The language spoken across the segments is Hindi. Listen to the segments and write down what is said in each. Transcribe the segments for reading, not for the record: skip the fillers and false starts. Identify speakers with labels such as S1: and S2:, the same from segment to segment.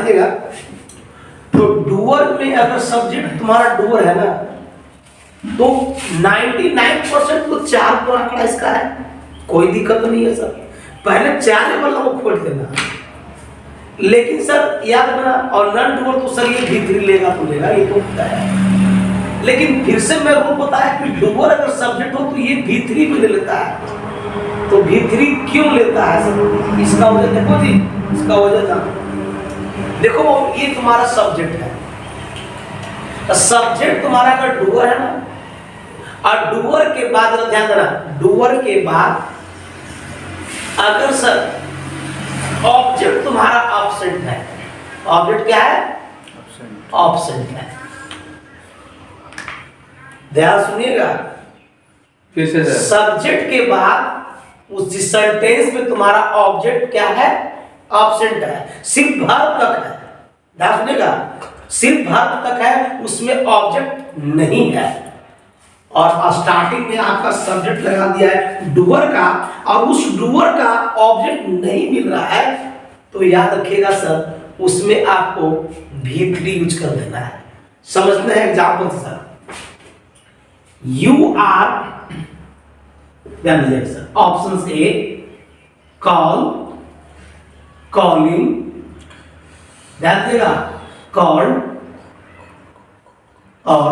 S1: ध्यान दीजिएगा। तो डूअर में अगर सब्जेक्ट तुम्हारा डूअर है ना, तो 99% तो 4 पर आंकड़ा इसका है, कोई दिक्कत नहीं है सर। पहले 4 वाला को खोज देना, लेकिन सर याद रखना, और नॉन डूअर तो सर ये V3 लेगा तो लेगा, ये तो होता है। लेकिन फिर से मैं वो बताया कि डूअर अगर सब्जेक्ट हो तो ये V3 भी ले लेता है। तो V3 क्यों लेता है सर? इसका वजह देखो जी, इसका वजह जानो। देखो ये तुम्हारा सब्जेक्ट है, सब्जेक्ट तुम्हारा अगर डूअर है ना, और डूअर के बाद ध्यान देना, डूअर के बाद अगर सर ऑब्जेक्ट तुम्हारा ऑब्सेंट है, ऑब्जेक्ट क्या है? ऑब्सेंट है। ध्यान सुनिएगा,
S2: फिर से सर,
S1: सब्जेक्ट के बाद उस सेंटेंस में तुम्हारा ऑब्जेक्ट क्या है? ऑब्सेंट है, सिर्फ वर्ब तक है। ध्यान सुनिएगा, सिर्फ वर्ब तक है, उसमें ऑब्जेक्ट नहीं है। और स्टार्टिंग में आपका सब्जेक्ट लगा दिया है डूअर का, और उस डूअर का ऑब्जेक्ट नहीं मिल रहा है, तो याद रखिएगा सर, उसमें आपको V3 यूज कर देना है। समझते हैं एग्जाम्पल सर। यू आर, ध्यान दीजिएगा sir, option A call, calling, ध्यान दीजिएगा, कॉल्ड और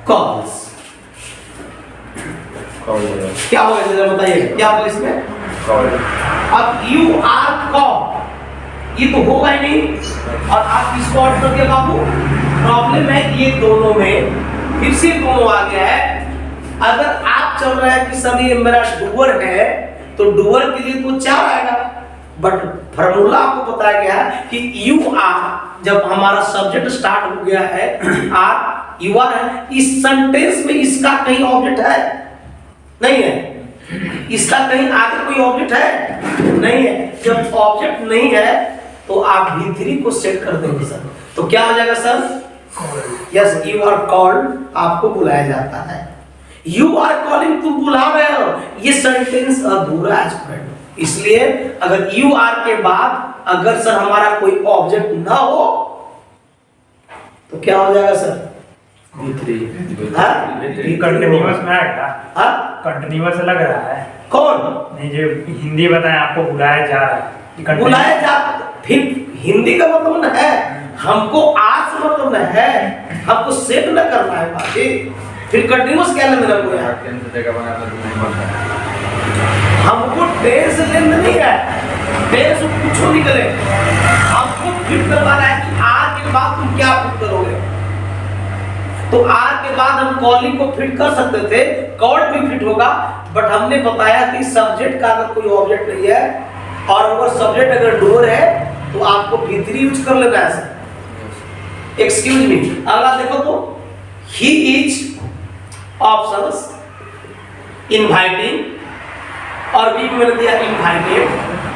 S1: कॉल्स। क्या होगा जरा बताइए, क्या होगा इसमें? अब यू आर कॉल, ये तो होगा ही नहीं, और आप इसको ऑर्डर करके बाबू, प्रॉब्लम है ये दोनों में फिर से दोनों आ गया है। अगर आप चल रहे हैं कि सर ये मेरा डूअर है, तो डूअर के लिए तो 4 आएगा, बट फार्मूला आपको बताया गया है कि यू आर, जब हमारा सब्जेक्ट स्टार्ट हो गया है आर, यू आर है, इस सेंटेंस में इसका कहीं ऑब्जेक्ट है? नहीं है। इसका कहीं आगे कोई ऑब्जेक्ट है? नहीं है। जब ऑब्जेक्ट नहीं है तो आप V3 को सेट कर देंगे सर, तो क्या हो जाएगा sir? Yes, you are called, आपको बुलाया जाता है। यू आर कॉलिंग, तुम बुला रहे हो, ये सेंटेंस अधूरा है स्टूडेंट। इसलिए अगर यू आर के बाद अगर सर हमारा कोई ऑब्जेक्ट ना हो तो क्या हो जाएगा सर?
S3: कंटिन्यूअस में आएगा। कंटिन्यूअस लग रहा है।
S1: कौन?
S3: नहीं, जो हिंदी बताएं आपको बुलाया जा रहा है,
S1: बुलाया जा, फिर हिंदी का मतलब है हमको आज मतलब है, हमको सेट न करना है बाकी, फिर कंटिन्यूअस क्या लेना है? हमको टेंस लेना नहीं है, टेंस कुछ निकले, हमको फिट करवाना है कि आज के बाद तुम क्या फिट करोगे। तो आज के बाद हम कॉलिंग को फिट कर सकते थे, कॉल्ड भी फिट होगा, बट हमने बताया कि सब्जेक्ट का अगर कोई ऑब्जेक्ट नहीं है और अगर सब्जेक्ट अगर डूअर है तो आपको V3 यूज कर लेना है सर। एक्सक्यूज मी, अगला देखो तो, ही इज ऑप्शंस इनवाइटिंग, और बी में मैंने दिया इनवाइटेड।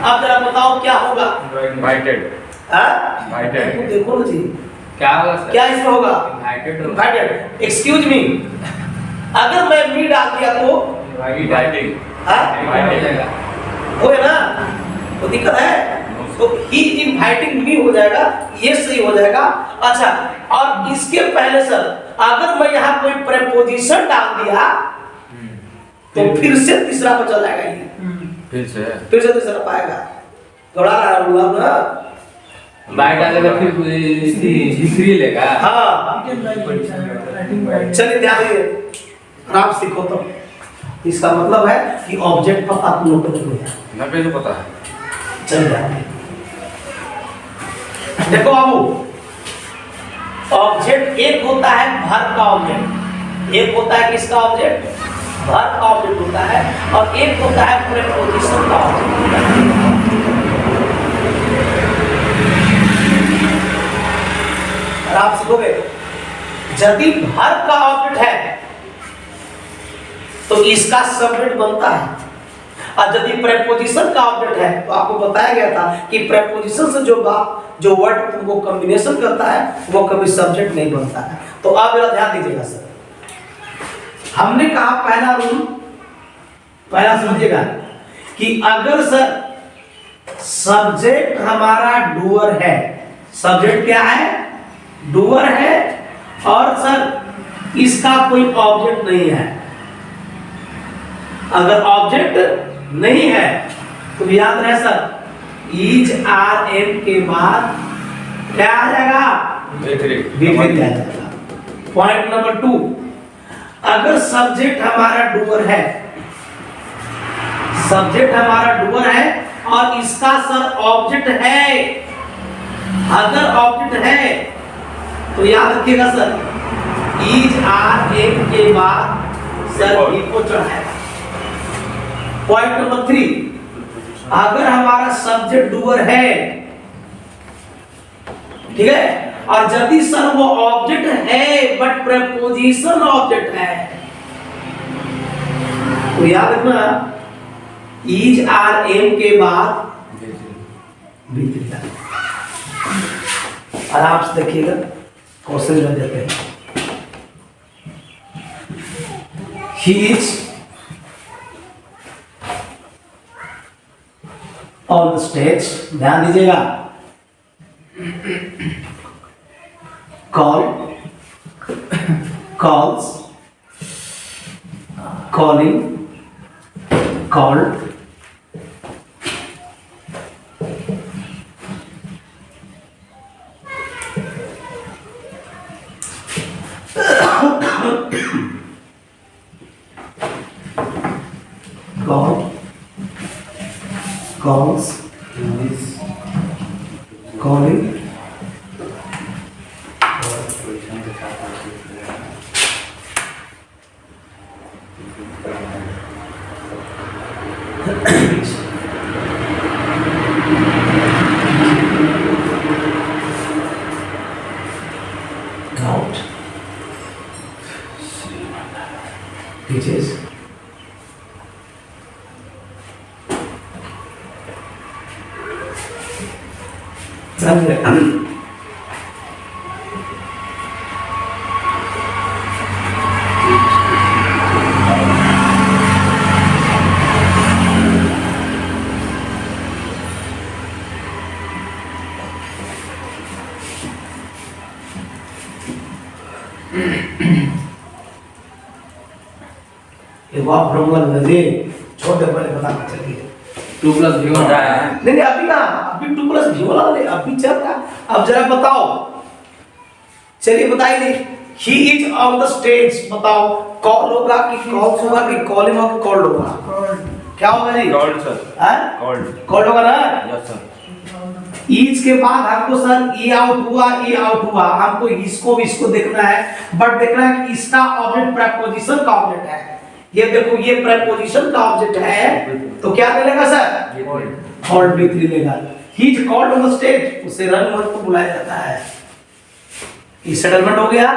S1: अब जरा बताओ क्या होगा?
S2: इनवाइटेड।
S1: इनवाइटेड देखो ना जी,
S2: क्या होगा सर?
S1: क्या इसमें होगा?
S2: इनवाइटेड।
S1: एक्सक्यूज मी, अगर मैं मी डाल दिया तो
S2: इनवाइटिंग
S1: हो ना, तो दिक्कत है। तो ही इनवाइटिंग मी हो जाएगा, ये सही हो जाएगा। अच्छा, और इसके पहले सर अगर मैं यहाँ कोई प्रेपोजिशन डाल दिया तो फिर से तीसरा पर चल जाएगा, ये फिर से तीसरा पाएगा, दौड़ा रहा है ना,
S2: बाइक डालेगा फिर V3 लेगा।
S1: हाँ, चलिए ध्यान दीजिए, आप सीखो तो इसका मतलब है कि ऑब्जेक्ट पता तुम लोग को नहीं है,
S2: ना कैसे पता है?
S1: चल जाए। देखो बाबू, ऑब्जेक्ट एक होता है वर्ब का ऑब्जेक्ट, एक होता है किसका ऑब्जेक्ट? वर्ब का ऑब्जेक्ट होता है, और एक होता है प्रीपोजिशन का ऑब्जेक्ट। आप सीखोगे, यदि वर्ब का ऑब्जेक्ट है तो इसका सब्जेक्ट बनता है, और यदि प्रेपोजिशन का ऑब्जेक्ट है तो आपको बताया गया था कि प्रेपोजिशन से जो वर्ड तुमको कॉम्बिनेशन करता है वो कभी सब्जेक्ट नहीं बनता है। तो आप जरा ध्यान दीजिएगा सर, हमने कहा पहला रूल, पहला समझिएगा कि अगर सर सब्जेक्ट हमारा डूअर है, सब्जेक्ट क्या है, डूअर है, और सर इसका कोई ऑब्जेक्ट नहीं है। अगर ऑब्जेक्ट नहीं है तो याद रहे सर इज आर एम के बाद क्या आ जाएगा, B3 आ जाएगा। पॉइंट नंबर 2, अगर सब्जेक्ट हमारा डूअर है, सब्जेक्ट हमारा डूअर है और इसका सर ऑब्जेक्ट है, अगर ऑब्जेक्ट है तो याद रखिएगा सर इज आर एम के बाद सर भी को चढ़ाएगा। पॉइंट नंबर 3, अगर हमारा सब्जेक्ट डूअर है, ठीक है, और यदि सर वो ऑब्जेक्ट है बट प्रेपोजिशन ऑब्जेक्ट है तो याद रखना इज आर एम के बाद B3। आराम से देखिएगा, क्वेश्चन बन जाते हैं। He is on the stage, ध्यान दीजिएगा, call, calls, calling, called, call, calls, calling, out, which is छोटे बड़े बताना चाहिए।
S2: 2+V होता है।
S1: नहीं अभी ना, अभी 2+V वाला नहीं, अभी चल रहा। अब जरा बताओ, चलिए बताइए, he is on the stage, बताओ कॉल होगा कि कॉल्स होगा कि कॉलिंग होगा कि कॉल्ड होगा, क्या होगा जी?
S2: कॉल्ड सर,
S1: कॉल्ड होगा ना।
S2: Yes sir.
S1: ईच के बाद हमको सर ई आउट हुआ, हमको इसको देखना है, बट देखना है कि इसका ऑब्जेक्ट प्रेपोजिशन का ऑब्जेक्ट है। ये देखो ये प्रेपोजिशन का ऑब्जेक्ट है तो क्या लेगा सर, कॉल्ड B3 लेगा। He is called on the stage, उसे रन वर्ड को बुलाया जाता है। ये सेटलमेंट हो गया।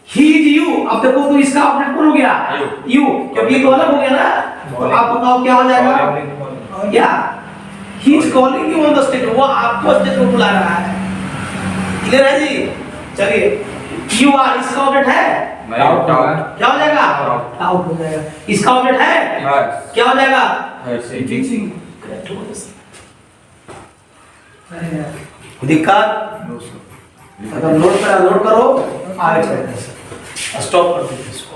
S1: ही इज यू, अब देखो तो इसका ऑब्जेक्ट कौन हो गया, यू, क्योंकि ये तो अलग हो गया ना। तो आप बताओ क्या हो जाएगा, क्या he is calling you on the stage, वो आपको स्टेज पे बुला रहा है। क्लियर है जी? चलिए यू आर, इसका ऑब्जेक्ट है,
S2: आउट,
S1: क्या हो जाएगा, आउट हो जाएगा। इसका ऑब्जेक्ट है, क्या हो जाएगा, दिक्कत। अगर नोट करो आगे चलते हैं, स्टॉप कर दीजिए इसको।